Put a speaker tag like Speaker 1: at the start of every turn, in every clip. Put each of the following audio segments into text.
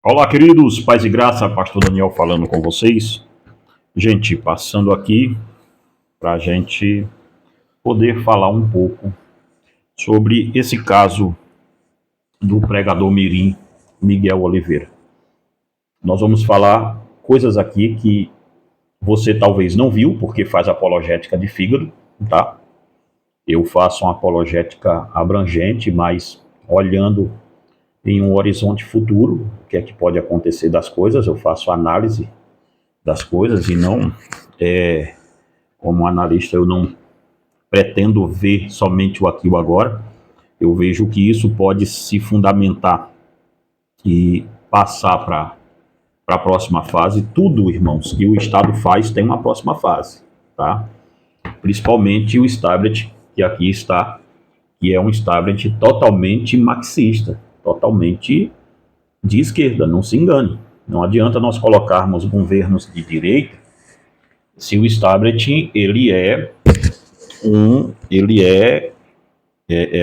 Speaker 1: Olá, queridos, paz e graça, Pastor Daniel falando com vocês. Gente, passando aqui para a gente poder falar um pouco sobre esse caso do pregador mirim Miguel Oliveira. Nós vamos falar coisas aqui que você talvez não viu, porque faz apologética de fígado, tá? Eu faço uma apologética abrangente, mas olhando em um horizonte futuro, o que é que pode acontecer das coisas. Eu faço análise das coisas e não, como analista, eu não pretendo ver somente o aqui e o agora. Eu vejo que isso pode se fundamentar e passar para a próxima fase. Tudo, irmãos, que o Estado faz tem uma próxima fase, tá? Principalmente o establishment que aqui está, que é um establishment totalmente marxista, totalmente de esquerda, não se engane. Não adianta nós colocarmos governos de direita se o establishment ele é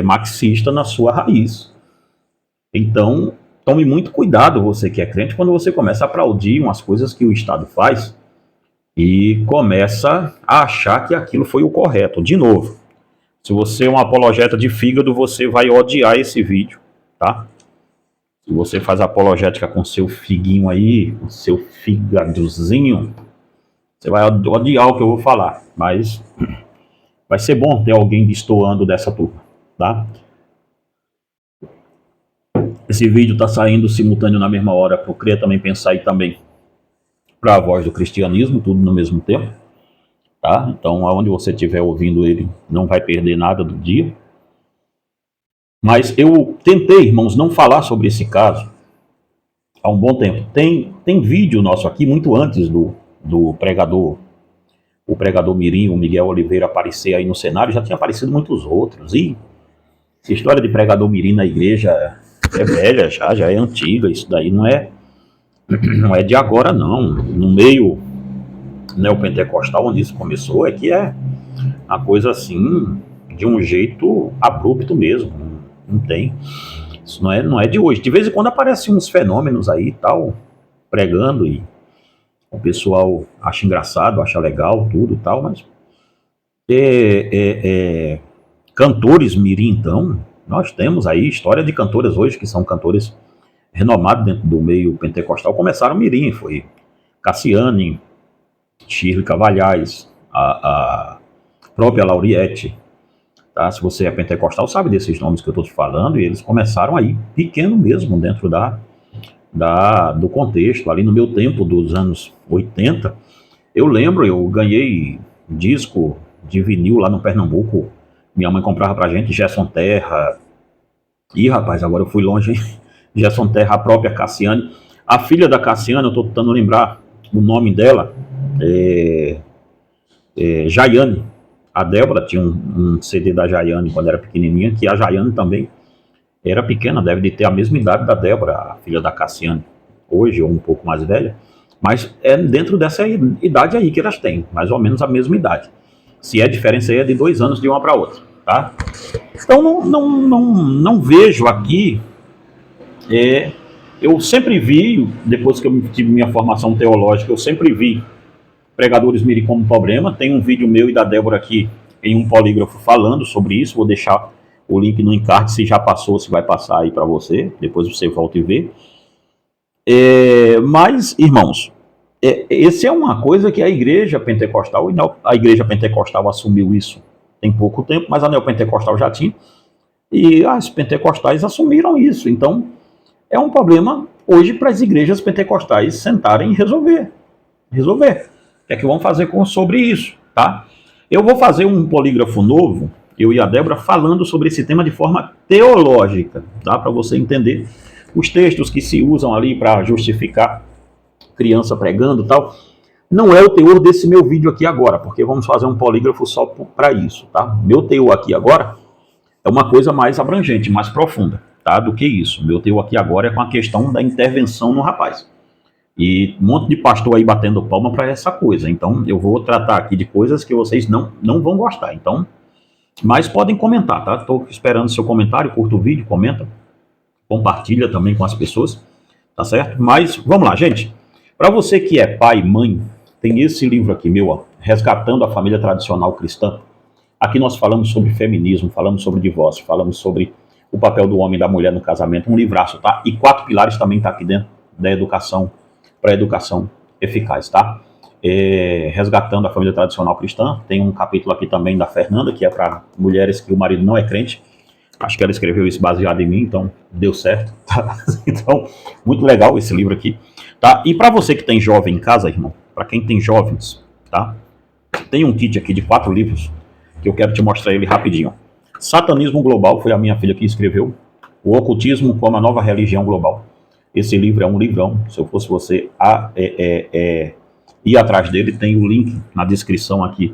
Speaker 1: marxista na sua raiz. Então, tome muito cuidado, você que é crente, quando você começa a aplaudir umas coisas que o Estado faz e começa a achar que aquilo foi o correto. De novo, se você é um apologeta de fígado, você vai odiar esse vídeo, tá? Se você faz apologética com seu figuinho aí, com seu fígadozinho, você vai odiar o que eu vou falar, mas vai ser bom ter alguém destoando dessa turma, tá? Esse vídeo está saindo simultâneo na mesma hora, para eu queria também pensar aí também para a voz do cristianismo, tudo no mesmo tempo, tá? Então, aonde você estiver ouvindo ele, não vai perder nada do dia. Mas eu tentei, irmãos, não falar sobre esse caso há um bom tempo. Tem vídeo nosso aqui, muito antes do pregador, o pregador mirim, o Miguel Oliveira, aparecer aí no cenário. Já tinha aparecido muitos outros. E essa história de pregador mirim na igreja é velha, já é antiga. Isso daí não é de agora, não. No meio neopentecostal, onde isso começou, é que é uma coisa assim, de um jeito abrupto mesmo. Não tem. Isso não é de hoje. De vez em quando aparecem uns fenômenos aí e tal, pregando, e o pessoal acha engraçado, acha legal, tudo e tal, mas cantores mirim, então, nós temos aí história de cantores hoje que são cantores renomados dentro do meio pentecostal, começaram mirim, foi Cassiane, Shirley Cavalhais, a própria Lauriette. Tá? Se você é pentecostal, sabe desses nomes que eu estou te falando, e eles começaram aí pequeno mesmo, dentro do contexto. Ali no meu tempo dos anos 80, eu lembro, eu ganhei disco de vinil lá no Pernambuco, minha mãe comprava pra gente, Gerson Terra, ih rapaz, agora eu fui longe, hein? Gerson Terra, a própria Cassiane, a filha da Cassiane, eu estou tentando lembrar o nome dela, Jaiane. A Débora tinha um CD da Jaiane quando era pequenininha, que a Jaiane também era pequena, deve de ter a mesma idade da Débora, a filha da Cassiane, hoje, ou um pouco mais velha, mas é dentro dessa idade aí que elas têm, mais ou menos a mesma idade. Se é diferença aí é de 2 anos de uma para outra, tá? Então não vejo aqui, eu sempre vi, depois que eu tive minha formação teológica, eu sempre vi pregadores mirim como problema. Tem um vídeo meu e da Débora aqui em um polígrafo falando sobre isso. Vou deixar o link no encarte, se já passou, se vai passar aí para você. Depois você volta e vê. Mas, irmãos, essa é uma coisa que a igreja pentecostal assumiu isso tem pouco tempo, mas a neopentecostal já tinha. E as pentecostais assumiram isso. Então, é um problema hoje para as igrejas pentecostais sentarem e resolver. O que é que vão fazer sobre isso, tá? Eu vou fazer um polígrafo novo, eu e a Débora, falando sobre esse tema de forma teológica, tá? Para você entender os textos que se usam ali para justificar criança pregando e tal. Não é o teor desse meu vídeo aqui agora, porque vamos fazer um polígrafo só para isso, tá? Meu teor aqui agora é uma coisa mais abrangente, mais profunda, tá? Do que isso. Meu teor aqui agora é com a questão da intervenção no rapaz. E um monte de pastor aí batendo palma para essa coisa. Então, eu vou tratar aqui de coisas que vocês não vão gostar. Então, mas podem comentar, tá? Estou esperando seu comentário, curta o vídeo, comenta, compartilha também com as pessoas. tá certo? Mas vamos lá, gente. Para você que é pai e mãe, tem esse livro aqui meu, ó, Resgatando a Família Tradicional Cristã. Aqui nós falamos sobre feminismo, falamos sobre divórcio, falamos sobre o papel do homem e da mulher no casamento, um livraço, tá? E 4 pilares também tá aqui dentro da educação, para a educação eficaz, tá? Resgatando a Família Tradicional Cristã. Tem um capítulo aqui também da Fernanda, que é para mulheres que o marido não é crente. Acho que ela escreveu isso baseado em mim, então deu certo, tá? Então, muito legal esse livro aqui, tá? E para você que tem jovem em casa, irmão, para quem tem jovens, tá? Tem um kit aqui de 4 livros que eu quero te mostrar ele rapidinho. Satanismo Global, foi a minha filha que escreveu. O Ocultismo como a Nova Religião Global. Esse livro é um livrão. Se eu fosse você ir atrás dele, tem o link na descrição aqui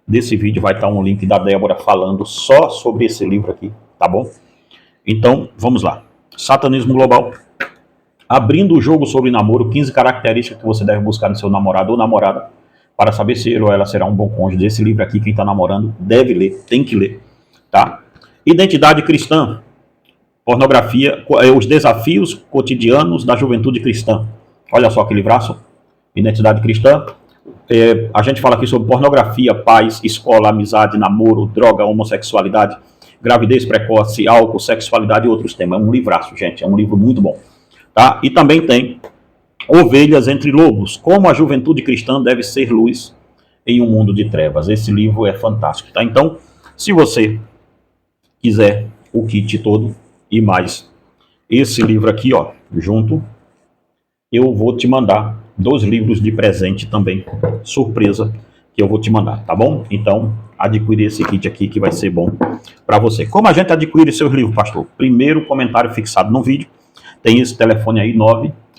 Speaker 1: desse vídeo. Vai estar um link da Débora falando só sobre esse livro aqui, tá bom? Então, vamos lá. Satanismo Global. Abrindo o jogo sobre namoro, 15 características que você deve buscar no seu namorado ou namorada para saber se ele ou ela será um bom cônjuge. Esse livro aqui, quem está namorando deve ler, tem que ler, tá? Identidade cristã, pornografia, os desafios cotidianos da juventude cristã. Olha só que livraço, identidade cristã. A gente fala aqui sobre pornografia, paz, escola, amizade, namoro, droga, homossexualidade, gravidez precoce, álcool, sexualidade e outros temas. É um livraço, gente, é um livro muito bom, tá? E também tem Ovelhas entre Lobos, como a juventude cristã deve ser luz em um mundo de trevas. Esse livro é fantástico, tá? Então, se você quiser o kit todo e mais esse livro aqui, ó, junto, eu vou te mandar 2 livros de presente também, surpresa, que eu vou te mandar, tá bom? Então, adquire esse kit aqui que vai ser bom para você. Como a gente adquire seus livros, pastor? Primeiro comentário fixado no vídeo, tem esse telefone aí,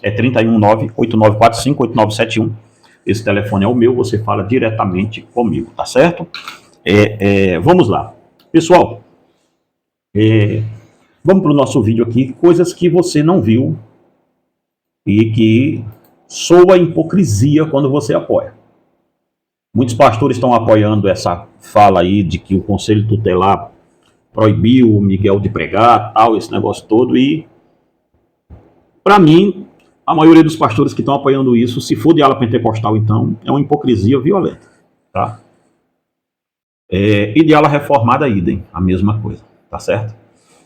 Speaker 1: 319-8945-8971. Esse telefone é o meu, você fala diretamente comigo, tá certo? Vamos lá. Pessoal, vamos para o nosso vídeo aqui, coisas que você não viu e que soa hipocrisia quando você apoia. Muitos pastores estão apoiando essa fala aí de que o Conselho Tutelar proibiu o Miguel de pregar, tal, esse negócio todo, e para mim, a maioria dos pastores que estão apoiando isso, se for de ala pentecostal, então, é uma hipocrisia violenta, tá? E de ala reformada, idem, a mesma coisa, tá certo?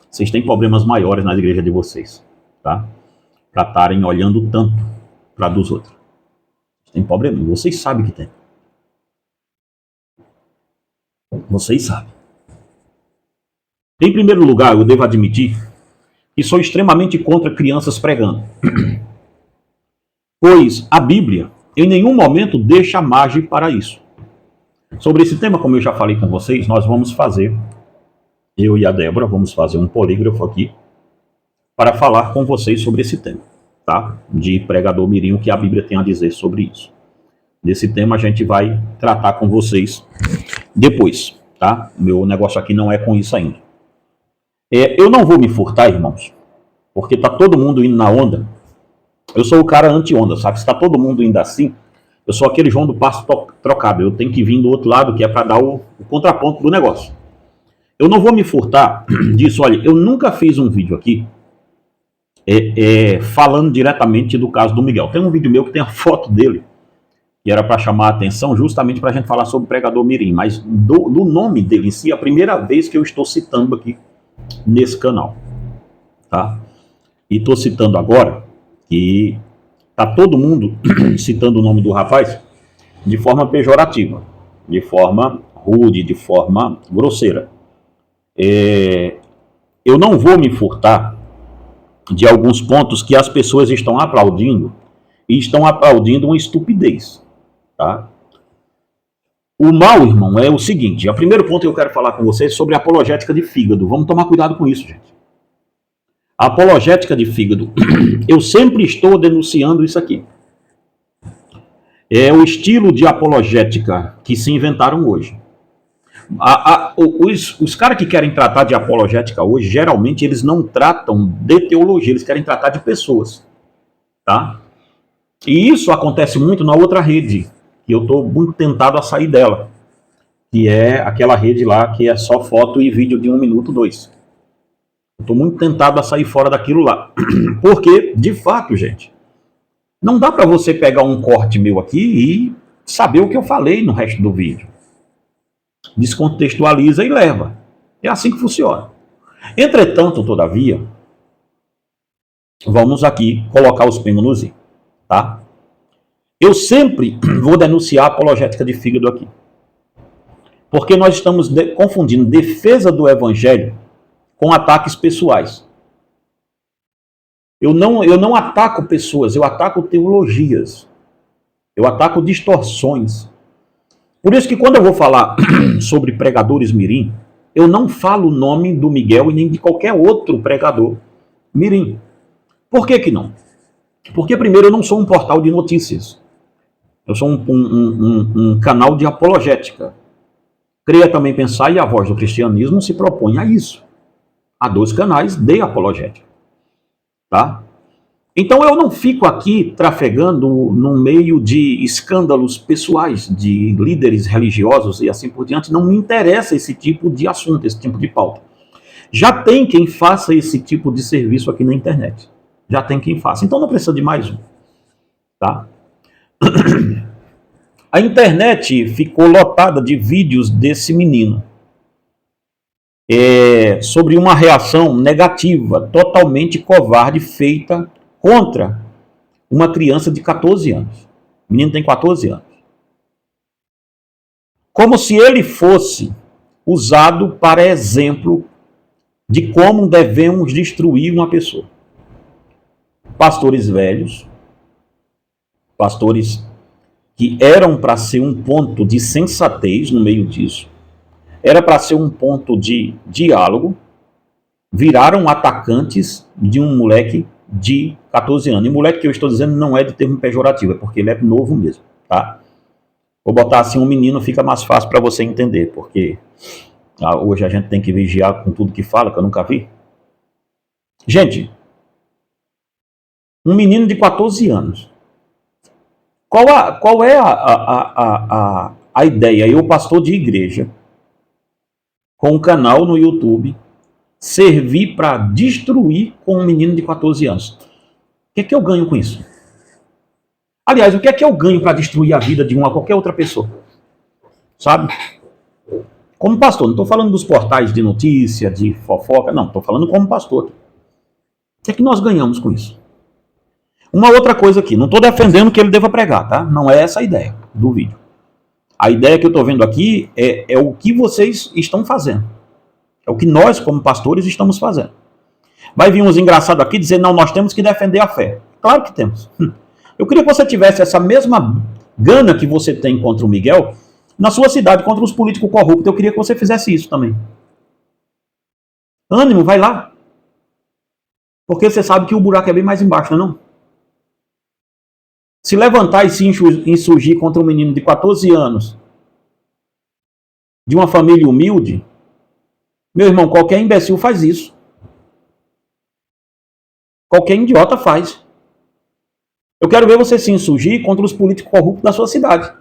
Speaker 1: Vocês têm problemas maiores na igreja de vocês, tá? Para estarem olhando tanto para dos outros. Tem problema, vocês sabem que tem. Vocês sabem. Em primeiro lugar, eu devo admitir que sou extremamente contra crianças pregando. Pois a Bíblia, em nenhum momento, deixa margem para isso. Sobre esse tema, como eu já falei com vocês, nós vamos fazer, eu e a Débora, vamos fazer um polígrafo aqui para falar com vocês sobre esse tema, tá? De pregador mirim, o que a Bíblia tem a dizer sobre isso. Desse tema a gente vai tratar com vocês depois, tá? Meu negócio aqui não é com isso ainda. Eu não vou me furtar, irmãos, porque tá todo mundo indo na onda. Eu sou o cara anti-onda, sabe? Se tá todo mundo indo assim, eu sou aquele João do passo trocado. Eu tenho que vir do outro lado, que é para dar o contraponto do negócio. Eu não vou me furtar disso. Olha, eu nunca fiz um vídeo aqui falando diretamente do caso do Miguel. Tem um vídeo meu que tem a foto dele, que era para chamar a atenção justamente para a gente falar sobre o pregador mirim, mas do nome dele em si, é a primeira vez que eu estou citando aqui nesse canal, tá? E estou citando agora que tá todo mundo citando o nome do rapaz de forma pejorativa, de forma rude, de forma grosseira. Eu não vou me furtar de alguns pontos que as pessoas estão aplaudindo, e estão aplaudindo uma estupidez, tá? O mal, irmão, é o seguinte, o primeiro ponto que eu quero falar com vocês é sobre a apologética de fígado. Vamos tomar cuidado com isso, gente. A apologética de fígado, eu sempre estou denunciando isso aqui. É o estilo de apologética que se inventaram hoje. Os caras que querem tratar de apologética hoje, geralmente eles não tratam de teologia, eles querem tratar de pessoas, tá? E isso acontece muito na outra rede, que eu estou muito tentado a sair dela, que é aquela rede lá que é só foto e vídeo de 1 minuto, 2. Estou muito tentado a sair fora daquilo lá. Porque, de fato, gente, não dá para você pegar um corte meu aqui e saber o que eu falei no resto do vídeo. Descontextualiza e leva. É assim que funciona. Entretanto, todavia, vamos aqui colocar os pingos nos i, tá? Eu sempre vou denunciar a apologética de fígado aqui. Porque nós estamos confundindo defesa do evangelho com ataques pessoais. Eu não ataco pessoas, eu ataco teologias. Eu ataco distorções. Por isso que quando eu vou falar sobre pregadores mirim, eu não falo o nome do Miguel e nem de qualquer outro pregador mirim. Por que que não? Porque, primeiro, eu não sou um portal de notícias. Eu sou um canal de apologética. Creia também pensar, e a Voz do Cristianismo se propõe a isso. Há 2 canais de apologética. Tá? Então eu não fico aqui trafegando no meio de escândalos pessoais de líderes religiosos e assim por diante. Não me interessa esse tipo de assunto, esse tipo de pauta. Já tem quem faça esse tipo de serviço aqui na internet. Já tem quem faça. Então não precisa de mais um. Tá? A internet ficou lotada de vídeos desse menino. Sobre uma reação negativa, totalmente covarde, feita contra uma criança de 14 anos. O menino tem 14 anos. Como se ele fosse usado para exemplo de como devemos destruir uma pessoa. Pastores velhos, pastores que eram para ser um ponto de sensatez no meio disso, era para ser um ponto de diálogo, viraram atacantes de um moleque de 14 anos. E moleque que eu estou dizendo não é de termo pejorativo, é porque ele é novo mesmo, tá? Vou botar assim um menino, fica mais fácil para você entender, porque hoje a gente tem que vigiar com tudo que fala, que eu nunca vi. Gente, um menino de 14 anos. Qual é a ideia? Eu, pastor de igreja, com um canal no YouTube, servir para destruir com um menino de 14 anos. O que é que eu ganho com isso? Aliás, o que é que eu ganho para destruir a vida de uma qualquer outra pessoa? Sabe? Como pastor, não estou falando dos portais de notícia, de fofoca, não, estou falando como pastor. O que é que nós ganhamos com isso? Uma outra coisa aqui, não estou defendendo que ele deva pregar, tá? Não é essa a ideia do vídeo. A ideia que eu estou vendo aqui é o que vocês estão fazendo. É o que nós, como pastores, estamos fazendo. Vai vir uns engraçados aqui dizer, não, nós temos que defender a fé. Claro que temos. Eu queria que você tivesse essa mesma gana que você tem contra o Miguel na sua cidade, contra os políticos corruptos. Eu queria que você fizesse isso também. Ânimo, vai lá. Porque você sabe que o buraco é bem mais embaixo, não é não? Se levantar e se insurgir contra um menino de 14 anos, de uma família humilde, meu irmão, qualquer imbecil faz isso. Qualquer idiota faz. Eu quero ver você se insurgir contra os políticos corruptos da sua cidade.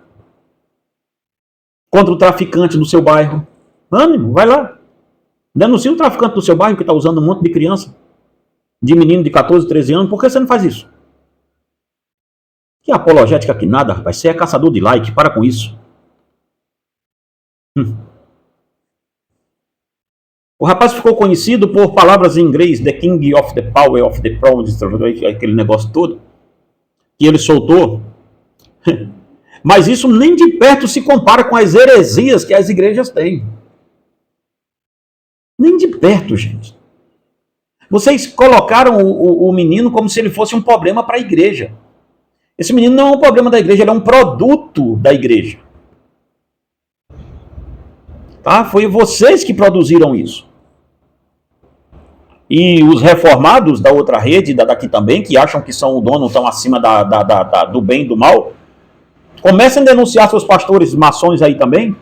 Speaker 1: Contra o traficante do seu bairro. Ânimo, vai lá. Denuncia o traficante do seu bairro que está usando um monte de criança, de menino de 14, 13 anos. Por que você não faz isso? Que apologética que nada, rapaz. Você é caçador de like, para com isso. O rapaz ficou conhecido por palavras em inglês, the king of the power of the promise, aquele negócio todo, que ele soltou. Mas isso nem de perto se compara com as heresias que as igrejas têm. Nem de perto, gente. Vocês colocaram o menino como se ele fosse um problema para a igreja. Esse menino não é um problema da igreja, ele é um produto da igreja. Tá? Foi vocês que produziram isso. E os reformados da outra rede, daqui também, que acham que são o dono, estão acima do bem e do mal, comecem a denunciar seus pastores maçons aí também,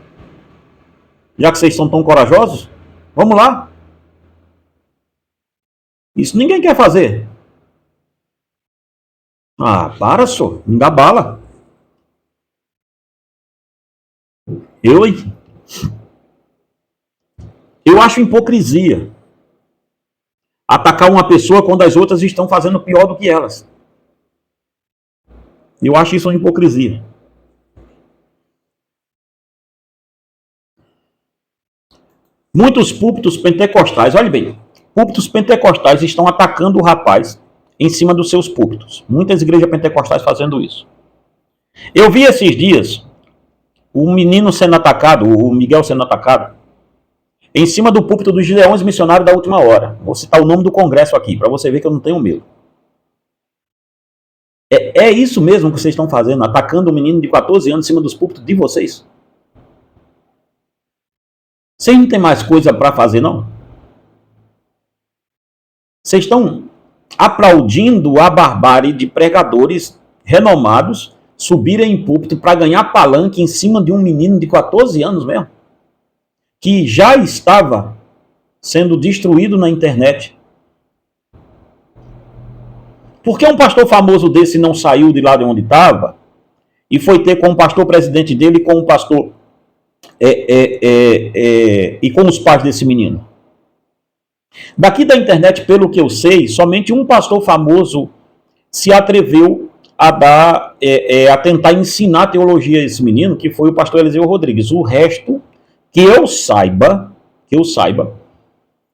Speaker 1: já que vocês são tão corajosos. Vamos lá. Isso ninguém quer fazer. Ah, para, só. Não dá bala. Eu acho hipocrisia atacar uma pessoa quando as outras estão fazendo pior do que elas. Eu acho isso uma hipocrisia. Muitos púlpitos pentecostais, olhe bem, púlpitos pentecostais estão atacando o rapaz em cima dos seus púlpitos. Muitas igrejas pentecostais fazendo isso. Eu vi esses dias o menino sendo atacado, o Miguel sendo atacado, em cima do púlpito dos Gideões Missionários da Última Hora. Vou citar o nome do congresso aqui, para você ver que eu não tenho medo. É isso mesmo que vocês estão fazendo, atacando um menino de 14 anos em cima dos púlpitos de vocês? Vocês não tem mais coisa para fazer, não? Vocês estão aplaudindo a barbárie de pregadores renomados subirem em púlpito para ganhar palanque em cima de um menino de 14 anos mesmo, que já estava sendo destruído na internet. Por que um pastor famoso desse não saiu de lá de onde estava e foi ter com o pastor presidente dele e com o pastor e com os pais desse menino? Daqui da internet, pelo que eu sei, somente um pastor famoso se atreveu a tentar ensinar teologia a esse menino, que foi o pastor Eliseu Rodrigues. O resto, que eu saiba,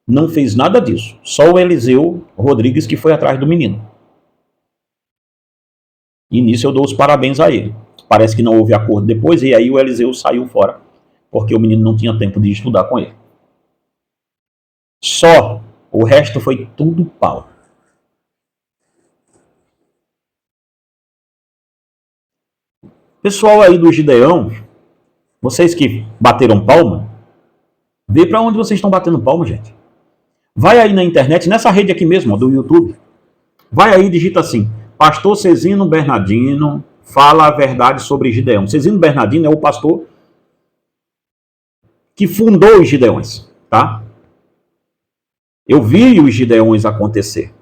Speaker 1: não fez nada disso. Só o Eliseu Rodrigues que foi atrás do menino. E nisso eu dou os parabéns a ele. Parece que não houve acordo depois, e aí o Eliseu saiu fora, porque o menino não tinha tempo de estudar com ele. Só. O resto foi tudo pau. Pessoal aí do Gideão, vocês que bateram palma, vê para onde vocês estão batendo palma, gente. Vai aí na internet, nessa rede aqui mesmo, do YouTube. Vai aí e digita assim: Pastor Cezino Bernardino fala a verdade sobre Gideão. Cezino Bernardino é o pastor que fundou os Gideões, tá? Eu vi os Gideões acontecer.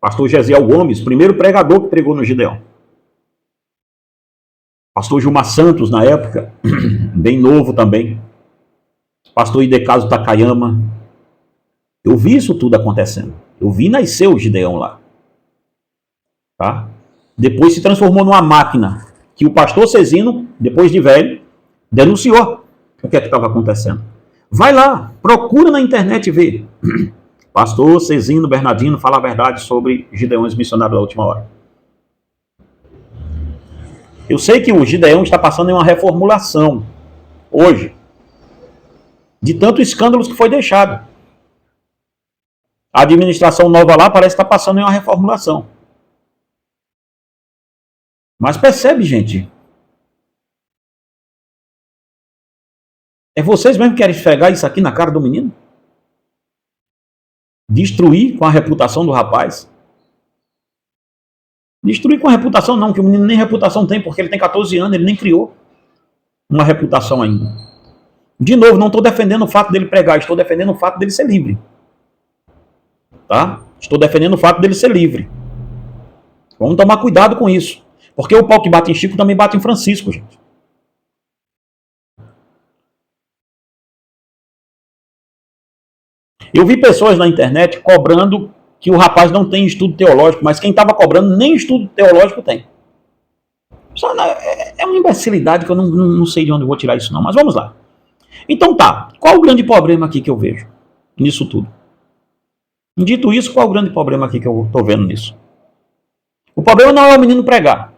Speaker 1: Pastor Gesiel Gomes, primeiro pregador que pregou no Gideão. Pastor Gilmar Santos, na época, bem novo também. Pastor Idecaso Takayama. Eu vi isso tudo acontecendo. Eu vi nascer o Gideão lá. Tá? Depois se transformou numa máquina que o pastor Cezino, depois de velho, denunciou o que é que estava acontecendo. Vai lá, procura na internet e vê. Pastor Cezino Bernardino fala a verdade sobre Gideões Missionários da Última Hora. Eu sei que o Gideão está passando em uma reformulação hoje, de tantos escândalos que foi deixado. A administração nova lá parece estar passando em uma reformulação. Mas percebe, gente, é vocês mesmo que querem esfregar isso aqui na cara do menino? Destruir com a reputação do rapaz? Destruir com a reputação não, que o menino nem reputação tem, porque ele tem 14 anos, ele nem criou uma reputação ainda. De novo, não estou defendendo o fato dele pregar, estou defendendo o fato dele ser livre. Tá? Estou defendendo o fato dele ser livre. Vamos tomar cuidado com isso. Porque o pau que bate em Chico também bate em Francisco, gente. Eu vi pessoas na internet cobrando que o rapaz não tem estudo teológico, mas quem estava cobrando nem estudo teológico tem. É uma imbecilidade que eu não sei de onde eu vou tirar isso não, mas vamos lá. Então tá, qual o grande problema aqui que eu vejo nisso tudo? Dito isso, qual o grande problema aqui que eu estou vendo nisso? O problema não é o menino pregar.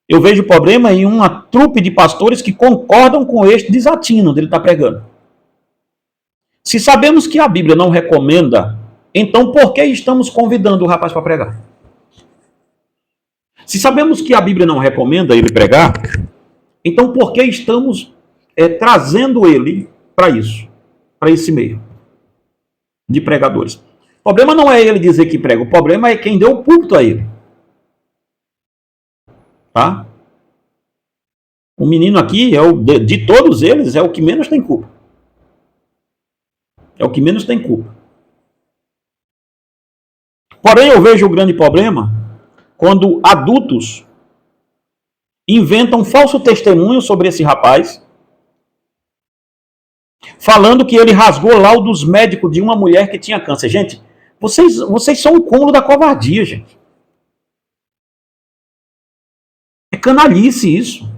Speaker 1: Eu vejo problema em uma trupe de pastores que concordam com este desatino dele estar pregando. Se sabemos que a Bíblia não recomenda, então por que estamos convidando o rapaz para pregar? Se sabemos que a Bíblia não recomenda ele pregar, então por que estamos trazendo ele para isso, para esse meio de pregadores? O problema não é ele dizer que prega, o problema é quem deu o púlpito a ele. Tá? O menino aqui, de todos eles, é o que menos tem culpa. É o que menos tem culpa. Porém, eu vejo o grande problema quando adultos inventam falso testemunho sobre esse rapaz, falando que ele rasgou laudos médicos de uma mulher que tinha câncer. Gente, Vocês são o cúmulo da covardia, gente. É canalice isso.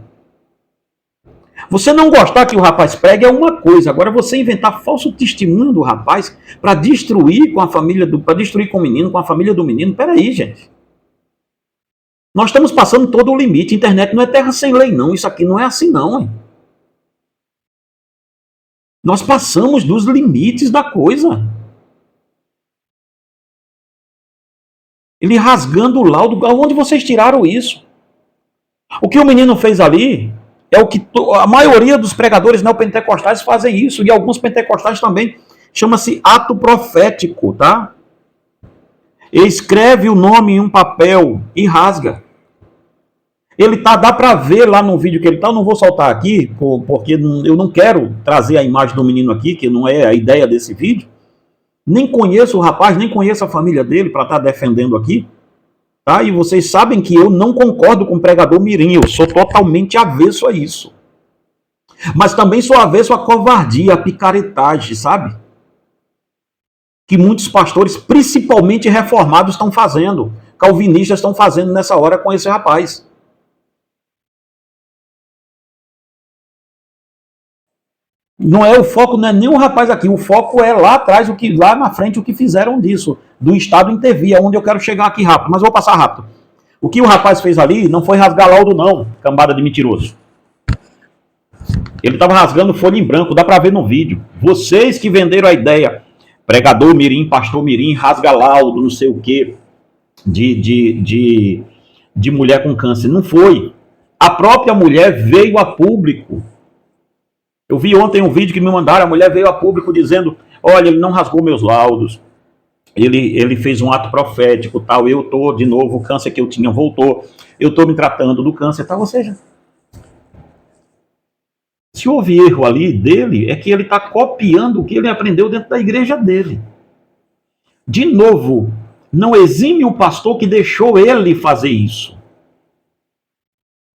Speaker 1: Você não gostar que o rapaz pregue é uma coisa. Agora você inventar falso testemunho do rapaz para destruir com a família para destruir com o menino, com a família do menino. Peraí, gente. Nós estamos passando todo o limite. Internet não é terra sem lei, não. Isso aqui não é assim, não. Hein? Nós passamos dos limites da coisa. Ele rasgando o laudo. Onde vocês tiraram isso? O que o menino fez ali é o que a maioria dos pregadores neopentecostais fazem isso, e alguns pentecostais também. Chama-se ato profético, tá? Escreve o nome em um papel e rasga. Ele tá, dá para ver lá no vídeo que ele tá, eu não vou soltar aqui, porque eu não quero trazer a imagem do menino aqui, que não é a ideia desse vídeo. Nem conheço o rapaz, nem conheço a família dele para estar defendendo aqui. Tá? E vocês sabem que eu não concordo com o pregador mirim, eu sou totalmente avesso a isso. Mas também sou avesso à covardia, à picaretagem, sabe? Que muitos pastores, principalmente reformados, estão fazendo. Calvinistas estão fazendo nessa hora com esse rapaz. Não é o foco, não é nem o rapaz aqui, o foco é lá atrás, lá na frente, o que fizeram disso, do Estado intervir, onde eu quero chegar aqui rápido, mas vou passar rápido. O que o rapaz fez ali não foi rasgar laudo não, cambada de mentiroso. Ele estava rasgando folha em branco, dá para ver no vídeo. Vocês que venderam a ideia, pregador mirim, pastor mirim, rasga laudo, não sei o quê, de mulher com câncer. Não foi. A própria mulher veio a público. Eu vi ontem um vídeo que me mandaram, a mulher veio a público dizendo, olha, ele não rasgou meus laudos, ele fez um ato profético, tal, eu tô, de novo, o câncer que eu tinha voltou, eu tô me tratando do câncer, tal, ou seja, se houve erro ali dele, é que ele está copiando o que ele aprendeu dentro da igreja dele. De novo, não exime o pastor que deixou ele fazer isso.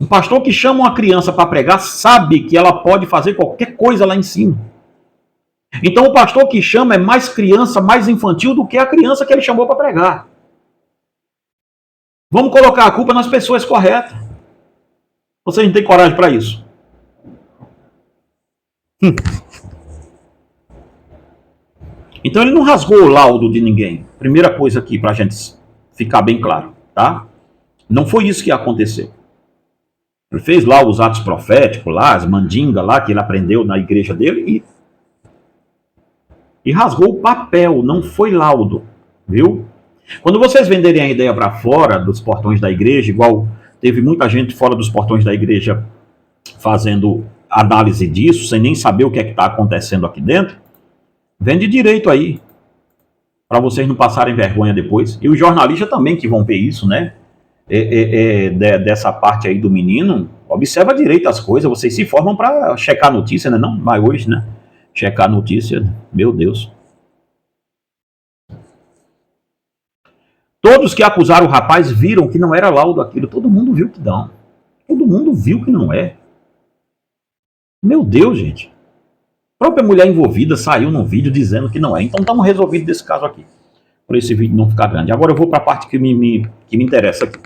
Speaker 1: Um pastor que chama uma criança para pregar sabe que ela pode fazer qualquer coisa lá em cima. Então o pastor que chama é mais criança, mais infantil do que a criança que ele chamou para pregar. Vamos colocar a culpa nas pessoas corretas. Vocês não têm coragem para isso? Então ele não rasgou o laudo de ninguém. Primeira coisa aqui para a gente ficar bem claro, tá? Não foi isso que aconteceu. Ele fez lá os atos proféticos, lá, as mandingas lá que ele aprendeu na igreja dele e rasgou o papel, não foi laudo, viu? Quando vocês venderem a ideia para fora dos portões da igreja, igual teve muita gente fora dos portões da igreja fazendo análise disso, sem nem saber o que é que está acontecendo aqui dentro, vende direito aí, para vocês não passarem vergonha depois. E os jornalistas também que vão ver isso, né? Dessa parte aí do menino, observa direito as coisas, vocês se formam para checar a notícia, né? Não, mas hoje, né? Checar a notícia, meu Deus. Todos que acusaram o rapaz viram que não era laudo aquilo, todo mundo viu que não. Todo mundo viu que não é. Meu Deus, gente. A própria mulher envolvida saiu num vídeo dizendo que não é. Então estamos resolvidos desse caso aqui, para esse vídeo não ficar grande. Agora eu vou para a parte que me interessa aqui.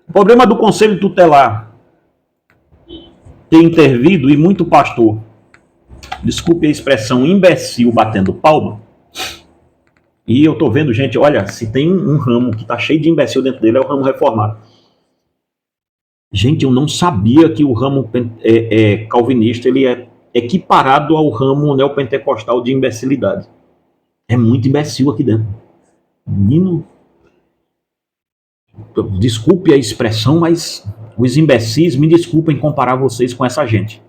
Speaker 1: O problema do Conselho Tutelar ter intervido e muito pastor, desculpe a expressão, imbecil batendo palma. E eu tô vendo, gente, olha, se tem um ramo que tá cheio de imbecil dentro dele, é o ramo reformado. Gente, eu não sabia que o ramo calvinista ele é equiparado ao ramo neopentecostal de imbecilidade. É muito imbecil aqui dentro. Menino, desculpe a expressão, mas os imbecis me desculpem comparar vocês com essa gente.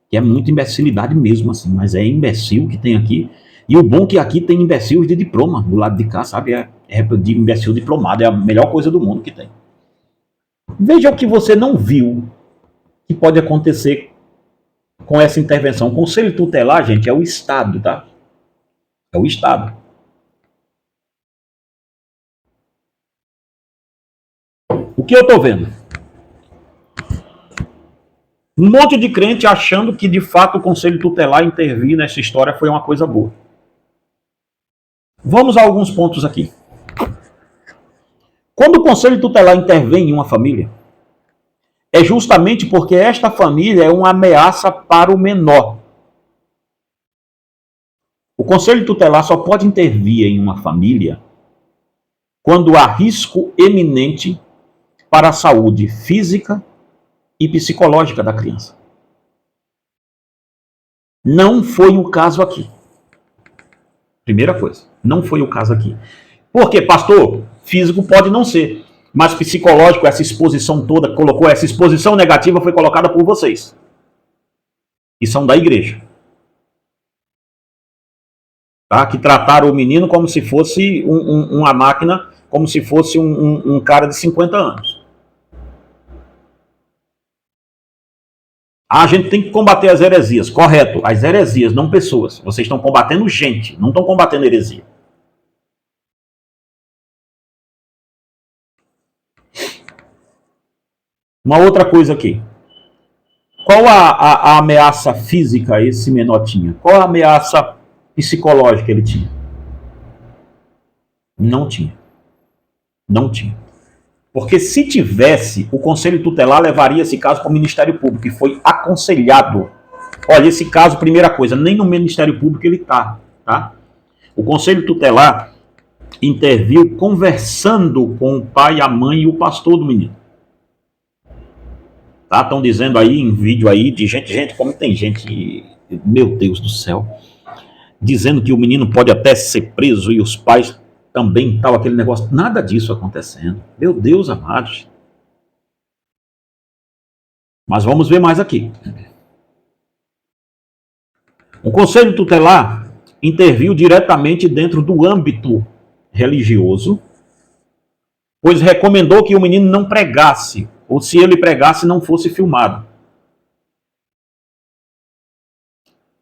Speaker 1: Que é muita imbecilidade mesmo, assim, mas é imbecil que tem aqui. E o bom é que aqui tem imbecil de diploma, do lado de cá, sabe? É de imbecil diplomado, é a melhor coisa do mundo que tem. Veja o que você não viu que pode acontecer com essa intervenção. O Conselho Tutelar, gente, é o Estado, tá? É o Estado. O que eu tô vendo? Um monte de crente achando que, de fato, o Conselho Tutelar intervir nessa história foi uma coisa boa. Vamos a alguns pontos aqui. Quando o conselho tutelar intervém em uma família, é justamente porque esta família é uma ameaça para o menor. O conselho tutelar só pode intervir em uma família quando há risco eminente para a saúde física e psicológica da criança. Não foi o caso aqui. Primeira coisa, não foi o caso aqui. Por quê, pastor? Físico pode não ser, mas psicológico, essa exposição toda, colocou essa exposição negativa, foi colocada por vocês. E são da igreja. Tá? Que trataram o menino como se fosse uma máquina, como se fosse um cara de 50 anos. A gente tem que combater as heresias, correto. As heresias, não pessoas. Vocês estão combatendo gente, não estão combatendo heresia. Uma outra coisa aqui. Qual a ameaça física esse menor tinha? Qual a ameaça psicológica ele tinha? Não tinha. Não tinha. Porque se tivesse, o Conselho Tutelar levaria esse caso para o Ministério Público, e foi aconselhado. Olha, esse caso, primeira coisa, nem no Ministério Público ele está. Tá? O Conselho Tutelar interviu conversando com o pai, a mãe e o pastor do menino. Tá? Estão dizendo aí em vídeo aí de gente, como tem gente, meu Deus do céu, dizendo que o menino pode até ser preso e os pais também, tal, aquele negócio. Nada disso acontecendo. Meu Deus amado. Mas vamos ver mais aqui. O Conselho Tutelar interviu diretamente dentro do âmbito religioso, pois recomendou que o menino não pregasse, ou se ele pregasse, não fosse filmado.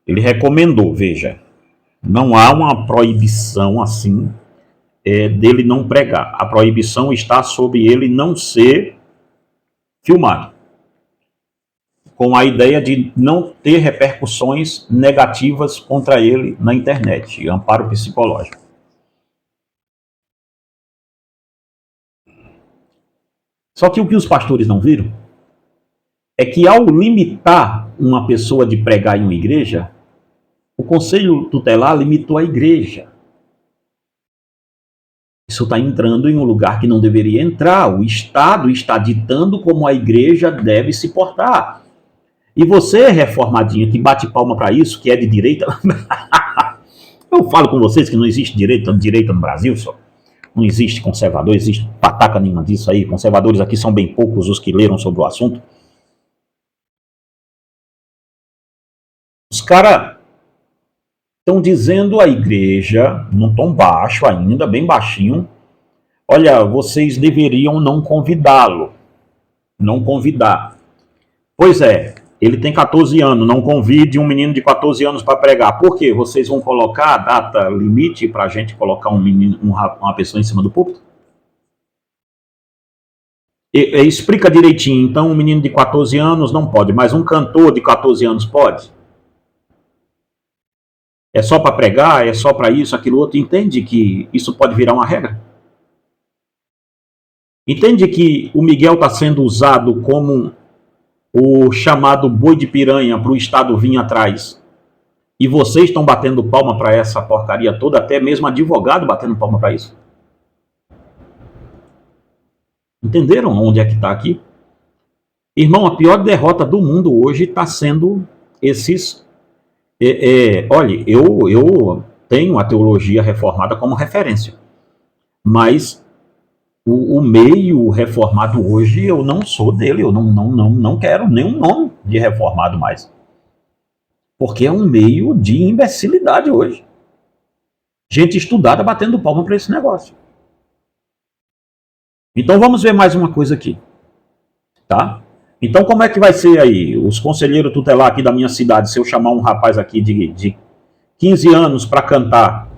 Speaker 1: Ele recomendou, veja, não há uma proibição assim dele não pregar. A proibição está sobre ele não ser filmado, com a ideia de não ter repercussões negativas contra ele na internet, amparo psicológico. Só que o que os pastores não viram é que ao limitar uma pessoa de pregar em uma igreja, o Conselho Tutelar limitou a igreja. Isso está entrando em um lugar que não deveria entrar. O Estado está ditando como a igreja deve se portar. E você, reformadinha, que bate palma para isso, que é de direita... Eu falo com vocês que não existe direita no Brasil, só. Não existe conservador, existe pataca nenhuma disso aí. Conservadores aqui são bem poucos os que leram sobre o assunto. Os caras estão dizendo à igreja, num tom baixo ainda, bem baixinho, olha, vocês deveriam não convidá-lo. Não convidar. Pois é, ele tem 14 anos, não convide um menino de 14 anos para pregar. Por quê? Vocês vão colocar a data limite para a gente colocar uma pessoa em cima do púlpito? Explica direitinho. Então, um menino de 14 anos não pode, mas um cantor de 14 anos pode? É só para pregar? É só para isso, aquilo outro? Entende que isso pode virar uma regra? Entende que o Miguel está sendo usado como o chamado boi de piranha para o Estado vir atrás, e vocês estão batendo palma para essa porcaria toda, até mesmo advogado batendo palma para isso. Entenderam onde é que está aqui? Irmão, a pior derrota do mundo hoje está sendo esses... olha, eu tenho a teologia reformada como referência, mas o meio reformado hoje, eu não sou dele, eu não quero nenhum nome de reformado mais. Porque é um meio de imbecilidade hoje. Gente estudada batendo palma para esse negócio. Então vamos ver mais uma coisa aqui. Tá? Então como é que vai ser aí? Os conselheiros tutelar aqui da minha cidade, se eu chamar um rapaz aqui de 15 anos para cantar,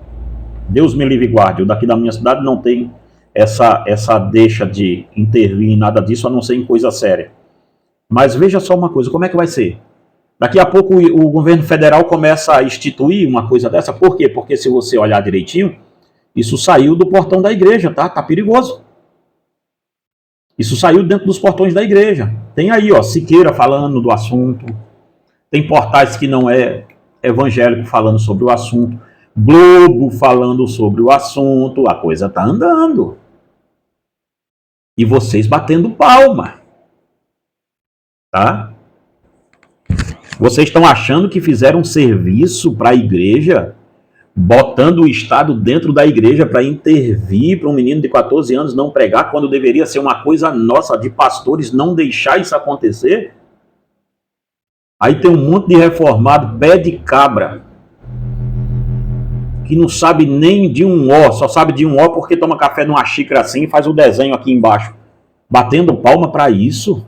Speaker 1: Deus me livre e guarde, o daqui da minha cidade não tem essa deixa de intervir em nada disso, a não ser em coisa séria. Mas veja só uma coisa, como é que vai ser? Daqui a pouco o governo federal começa a instituir uma coisa dessa. Por quê? Porque se você olhar direitinho, Isso saiu do portão da igreja, tá? Tá perigoso. Isso saiu dentro dos portões da igreja. Tem aí, ó, Siqueira falando do assunto. Tem portais que não é evangélico falando sobre o assunto. Globo falando sobre o assunto. A coisa tá andando. E vocês batendo palma. Tá? Vocês estão achando que fizeram um serviço para a igreja, botando o Estado dentro da igreja para intervir para um menino de 14 anos não pregar, quando deveria ser uma coisa nossa de pastores não deixar isso acontecer? Aí tem um monte de reformado, pé de cabra, que não sabe nem de um ó, só sabe de um ó porque toma café numa xícara assim e faz o desenho aqui embaixo. Batendo palma para isso?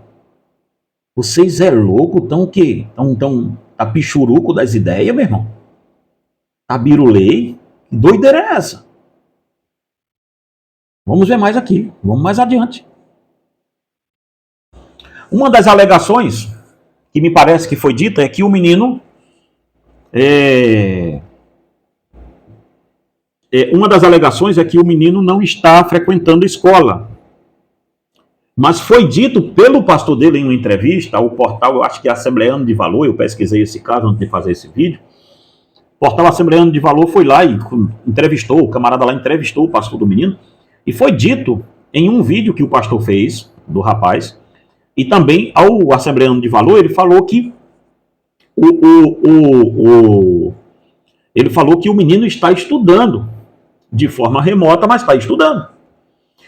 Speaker 1: Vocês é louco? Tão o quê? Tá pichuruco das ideias, meu irmão? Tá birulei? Que doideira é essa? Vamos ver mais aqui. Vamos mais adiante. Uma das alegações que me parece que foi dita é que o menino uma das alegações é que o menino não está frequentando a escola. Mas foi dito pelo pastor dele em uma entrevista ao portal, eu acho que é Assembleano de Valor, eu pesquisei esse caso antes de fazer esse vídeo. O portal Assembleano de Valor foi lá e entrevistou, o camarada lá entrevistou o pastor do menino, e foi dito em um vídeo que o pastor fez, do rapaz, e também ao Assembleano de Valor, ele falou que ele falou que o menino está estudando de forma remota, mas está estudando.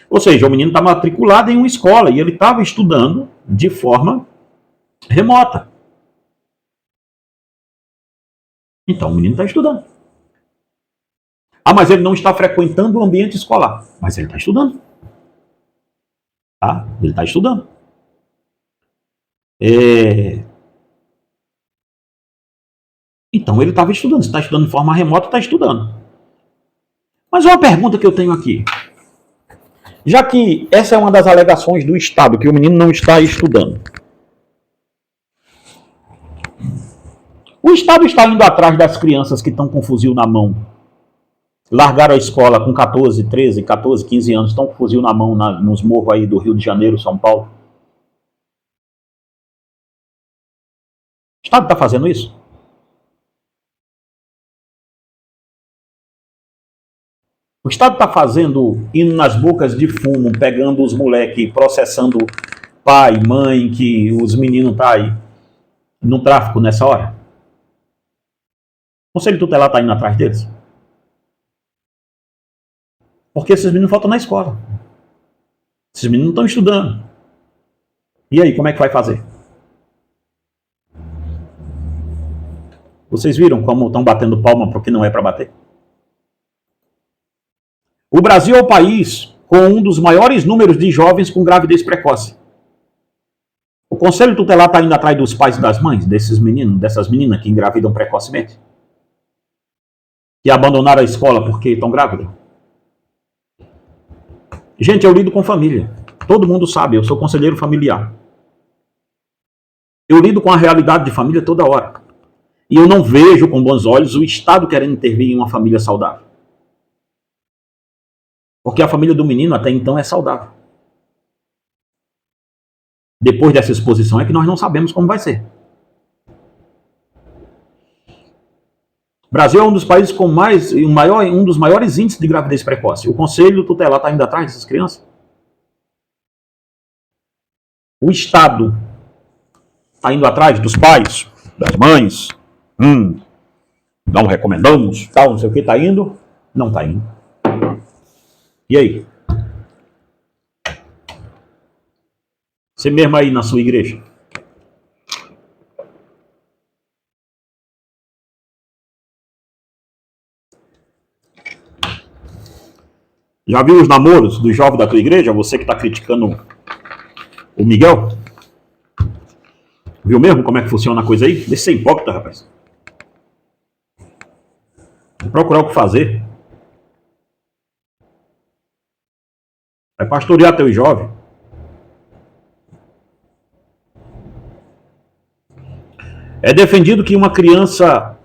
Speaker 1: Ou seja, o menino está matriculado em uma escola e ele estava estudando de forma remota. Então, o menino está estudando. Ah, mas ele não está frequentando o ambiente escolar. Mas ele está estudando. Tá? Ele está estudando. Então, ele estava estudando. Se está estudando de forma remota, está estudando. Mas uma pergunta que eu tenho aqui. Já que essa é uma das alegações do Estado, que o menino não está estudando. O Estado está indo atrás das crianças que estão com fuzil na mão. Largaram a escola com 14, 13, 14, 15 anos, estão com fuzil na mão nos morros aí do Rio de Janeiro, São Paulo. O Estado está fazendo isso? O Estado está fazendo, indo nas bocas de fumo, pegando os moleques, processando pai, mãe, que os meninos estão aí no tráfico nessa hora? O Conselho Tutelar está indo atrás deles? Porque esses meninos faltam na escola. Esses meninos não estão estudando. E aí, como é que vai fazer? Vocês viram como estão batendo palma porque não é para bater? O Brasil é o país com um dos maiores números de jovens com gravidez precoce. O Conselho Tutelar está indo atrás dos pais e das mães desses meninos, dessas meninas que engravidam precocemente? Que abandonaram a escola porque estão grávidas? Gente, eu lido com família. Todo mundo sabe, eu sou conselheiro familiar. Eu lido com a realidade de família toda hora. E eu não vejo com bons olhos o Estado querendo intervir em uma família saudável. Porque a família do menino até então é saudável. Depois dessa exposição é que nós não sabemos como vai ser. O Brasil é um dos países com um dos maiores índices de gravidez precoce. O Conselho Tutelar está indo atrás dessas crianças? O Estado está indo atrás dos pais, das mães? Não recomendamos, tal, não sei o que, está indo? Não está indo. E aí? Você mesmo aí na sua igreja? Já viu os namoros dos jovens da tua igreja? Você que está criticando o Miguel? Viu mesmo como é que funciona a coisa aí? Deixa de ser hipócrita, rapaz. Vou procurar o que fazer. Vai pastorear teu jovem. É defendido que uma criança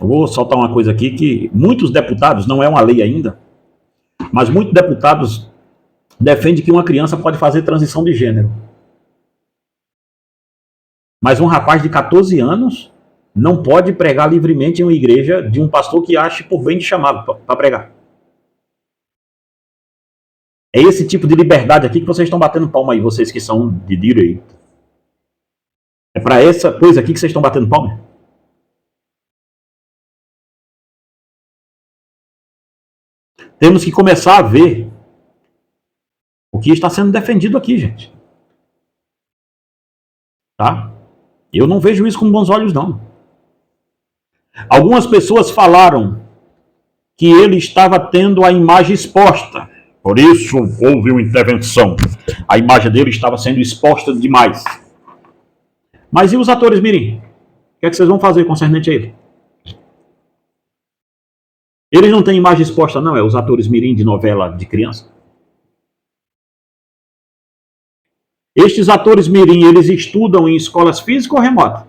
Speaker 1: Eu vou soltar uma coisa aqui que muitos deputados, não é uma lei ainda, mas muitos deputados defendem que uma criança pode fazer transição de gênero. Mas um rapaz de 14 anos não pode pregar livremente em uma igreja de um pastor que ache por bem de chamado para pregar. É esse tipo de liberdade aqui que vocês estão batendo palma aí, vocês que são de direita. É para essa coisa aqui que vocês estão batendo palma? Temos que começar a ver o que está sendo defendido aqui, gente. Tá? Eu não vejo isso com bons olhos, não. Algumas pessoas falaram que ele estava tendo a imagem exposta. Por isso houve uma intervenção. A imagem dele estava sendo exposta demais. Mas e os atores mirim? O que é que vocês vão fazer concernente a ele? Eles não têm imagem exposta, não, é os atores mirim de novela de criança. Estes atores mirim, eles estudam em escolas físicas ou remotas?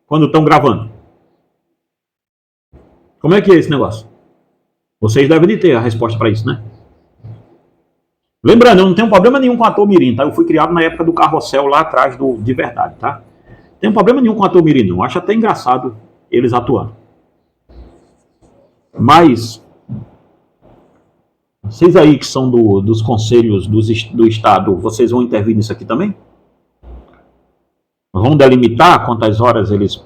Speaker 1: Quando estão gravando? Como é que é esse negócio? Vocês devem de ter a resposta para isso, né? Lembrando, eu não tenho problema nenhum com ator mirim, tá? Eu fui criado na época do Carrossel, lá atrás do De Verdade, tá? Não tenho problema nenhum com ator mirim, não. Acho até engraçado eles atuando. Mas vocês aí que são dos conselhos do Estado, vocês vão intervir nisso aqui também? Vão delimitar quantas horas eles,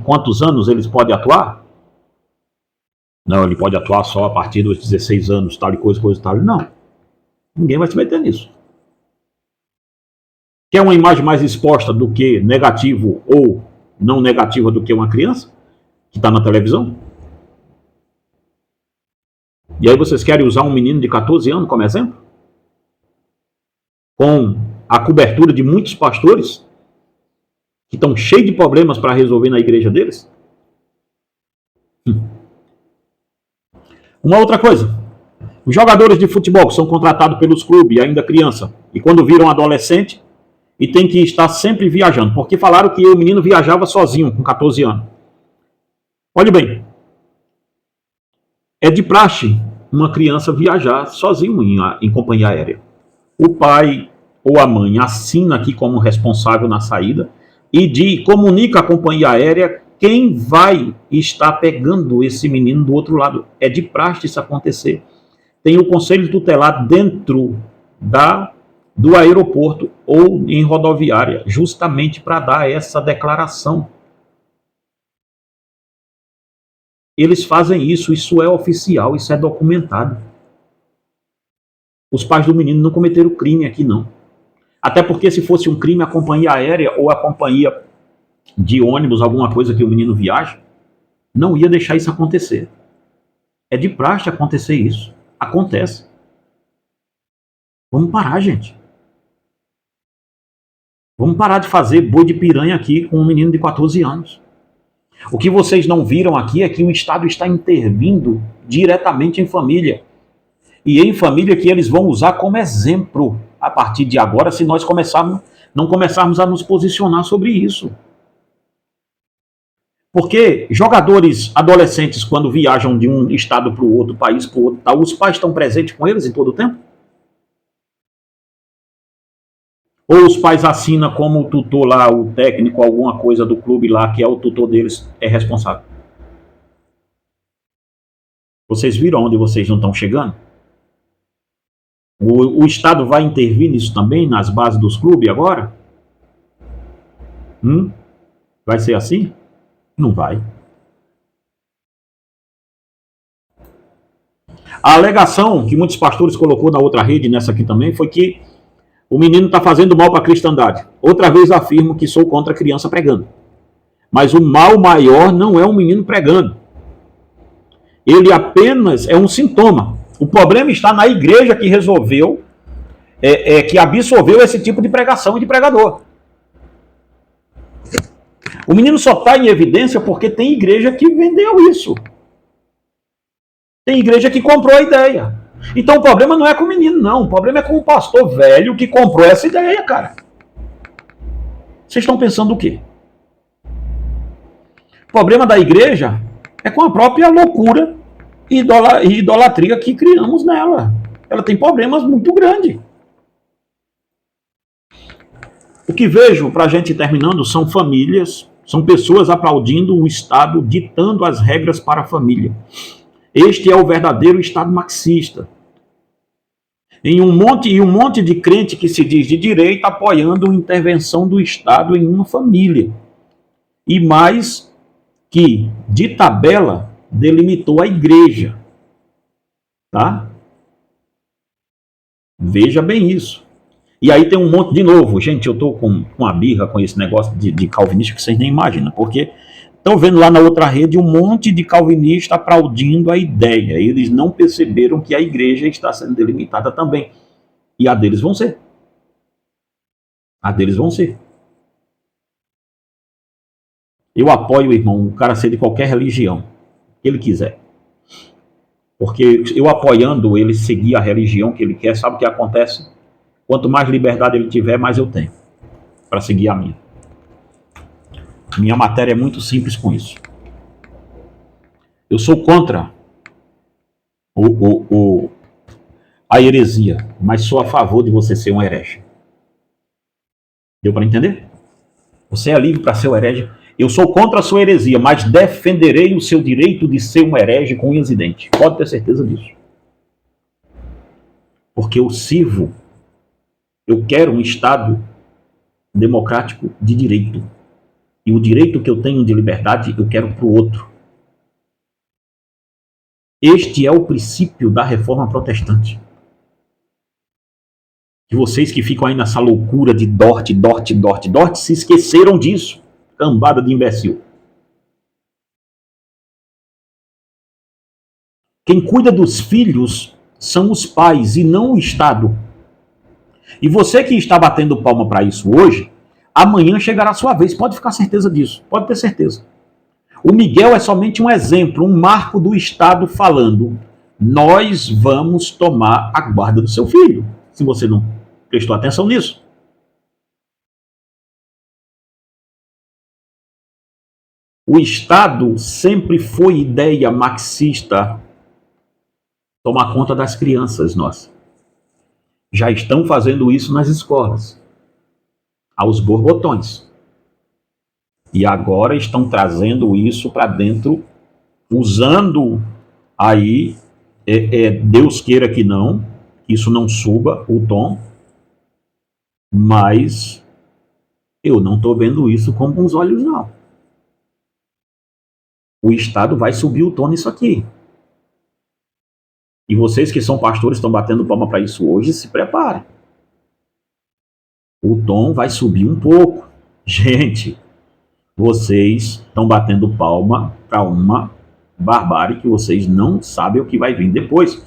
Speaker 1: quantos anos eles podem atuar? Não, ele pode atuar só a partir dos 16 anos, tal e coisa, tal. Não. Ninguém vai se meter nisso. Quer uma imagem mais exposta do que negativo ou não negativa do que uma criança que está na televisão? E aí vocês querem usar um menino de 14 anos como exemplo? Com a cobertura de muitos pastores que estão cheios de problemas para resolver na igreja deles? Uma outra coisa. Os jogadores de futebol que são contratados pelos clubes, ainda criança, e quando viram adolescente, e tem que estar sempre viajando, porque falaram que o menino viajava sozinho com 14 anos. Olhe bem, é de praxe uma criança viajar sozinho em companhia aérea. O pai ou a mãe assina aqui como responsável na saída e comunica à companhia aérea quem vai estar pegando esse menino do outro lado. É de praxe isso acontecer. Tem o conselho tutelar dentro do aeroporto ou em rodoviária, justamente para dar essa declaração. Eles fazem isso é oficial, isso é documentado. Os pais do menino não cometeram crime aqui, não. Até porque se fosse um crime, a companhia aérea ou a companhia de ônibus, alguma coisa que o menino viaja, não ia deixar isso acontecer. É de praxe acontecer isso. Acontece. Vamos parar, gente. Vamos parar de fazer boi de piranha aqui com um menino de 14 anos. O que vocês não viram aqui é que o Estado está intervindo diretamente em família. E em família que eles vão usar como exemplo a partir de agora, se nós não começarmos a nos posicionar sobre isso. Porque jogadores adolescentes, quando viajam de um estado para o outro, país para o outro, os pais estão presentes com eles em todo o tempo? Ou os pais assinam como o tutor lá, o técnico, alguma coisa do clube lá, que é o tutor deles, é responsável? Vocês viram onde vocês não estão chegando? O Estado vai intervir nisso também, nas bases dos clubes agora? Vai ser assim? Não vai. A alegação que muitos pastores colocou na outra rede, nessa aqui também, foi que o menino está fazendo mal para a cristandade. Outra vez afirmo que sou contra a criança pregando. Mas o mal maior não é um menino pregando. Ele apenas é um sintoma. O problema está na igreja que resolveu, que absorveu esse tipo de pregação e de pregador. O menino só está em evidência porque tem igreja que vendeu isso. Tem igreja que comprou a ideia. Então o problema não é com o menino, não. O problema é com o pastor velho que comprou essa ideia, cara. Vocês estão pensando o quê? O problema da igreja É com a própria loucura e idolatria que criamos nela. Ela tem problemas muito grandes. O que vejo, para a gente ir terminando, são famílias, são pessoas aplaudindo o Estado ditando as regras para a família. Este é o verdadeiro Estado marxista. Um monte de crente que se diz de direita apoiando a intervenção do Estado em uma família. E mais que, de tabela, delimitou a igreja. Tá? Veja bem isso. E aí tem um monte, de novo, gente, eu tô com uma birra com esse negócio de calvinista que vocês nem imaginam, porque estão vendo lá na outra rede um monte de calvinista aplaudindo a ideia. Eles não perceberam que a igreja está sendo delimitada também. E a deles vão ser. A deles vão ser. Eu apoio, irmão, o cara ser de qualquer religião que ele quiser. Porque eu apoiando ele seguir a religião que ele quer, sabe o que acontece? Quanto mais liberdade ele tiver, mais eu tenho para seguir a minha. Minha matéria é muito simples com isso. Eu sou contra a heresia, mas sou a favor de você ser um herege. Deu para entender? Você é livre para ser um herege. Eu sou contra a sua heresia, mas defenderei o seu direito de ser um herege com unhas e dentes. Pode ter certeza disso. Porque eu quero um Estado democrático de direito. E o direito que eu tenho de liberdade, eu quero para o outro. Este é o princípio da reforma protestante. E vocês que ficam aí nessa loucura de Dort, se esqueceram disso. Cambada de imbecil. Quem cuida dos filhos são os pais e não o Estado. E você que está batendo palma para isso hoje, amanhã chegará a sua vez. Pode ficar certeza disso. Pode ter certeza. O Miguel é somente um exemplo, um marco do Estado falando: nós vamos tomar a guarda do seu filho. Se você não prestou atenção nisso. O Estado sempre foi ideia marxista tomar conta das crianças nossas. Já estão fazendo isso nas escolas, aos borbotões. E agora estão trazendo isso para dentro, usando aí, Deus queira que não, que isso não suba o tom, mas eu não estou vendo isso com bons olhos, não. O Estado vai subir o tom nisso aqui. E vocês que são pastores estão batendo palma para isso hoje, se preparem. O tom vai subir um pouco. Gente, vocês estão batendo palma para uma barbárie que vocês não sabem o que vai vir depois.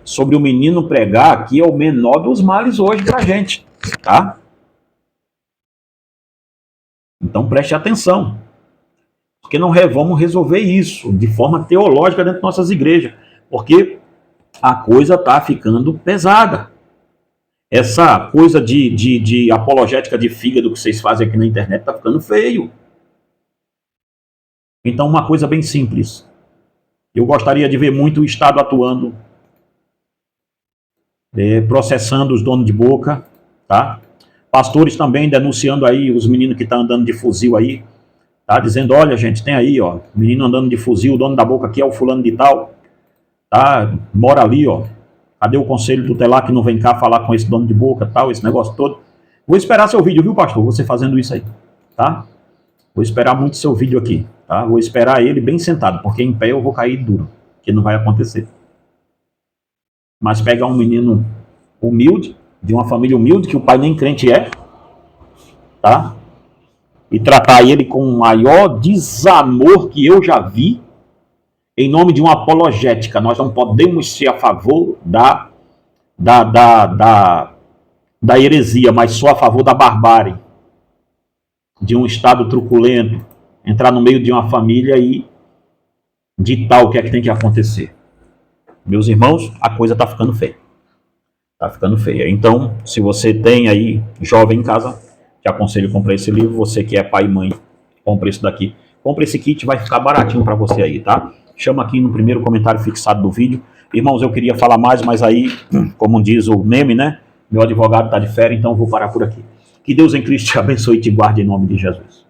Speaker 1: Sobre o menino pregar, aqui é o menor dos males hoje para a gente, tá? Então preste atenção. Porque não vamos resolver isso de forma teológica dentro de nossas igrejas. Porque a coisa está ficando pesada. Essa coisa de apologética de fígado que vocês fazem aqui na internet está ficando feio. Então, uma coisa bem simples. Eu gostaria de ver muito o Estado atuando, processando os donos de boca, tá? Pastores também denunciando aí os meninos que estão andando de fuzil aí, tá? Dizendo, olha, gente, tem aí, ó, menino andando de fuzil, o dono da boca aqui é o fulano de tal, tá? Mora ali, ó. Cadê o conselho tutelar que não vem cá falar com esse dono de boca, tal, esse negócio todo? Vou esperar seu vídeo, viu, pastor? Você fazendo isso aí, tá? Vou esperar muito seu vídeo aqui, tá? Vou esperar ele bem sentado, porque em pé eu vou cair duro, que não vai acontecer. Mas pegar um menino humilde, de uma família humilde, que o pai nem crente é, tá? E tratar ele com o maior desamor que eu já vi, em nome de uma apologética. Nós não podemos ser a favor da heresia, mas só a favor da barbárie, de um Estado truculento, entrar no meio de uma família e ditar o que é que tem que acontecer. Meus irmãos, a coisa está ficando feia. Está ficando feia. Então, se você tem aí jovem em casa, te aconselho a comprar esse livro. Você que é pai e mãe, compre isso daqui. compra esse kit, vai ficar baratinho para você aí, tá? Chama aqui no primeiro comentário fixado do vídeo. Irmãos, eu queria falar mais, mas aí, como diz o meme, né? Meu advogado está de férias, então vou parar por aqui. Que Deus em Cristo te abençoe e te guarde em nome de Jesus.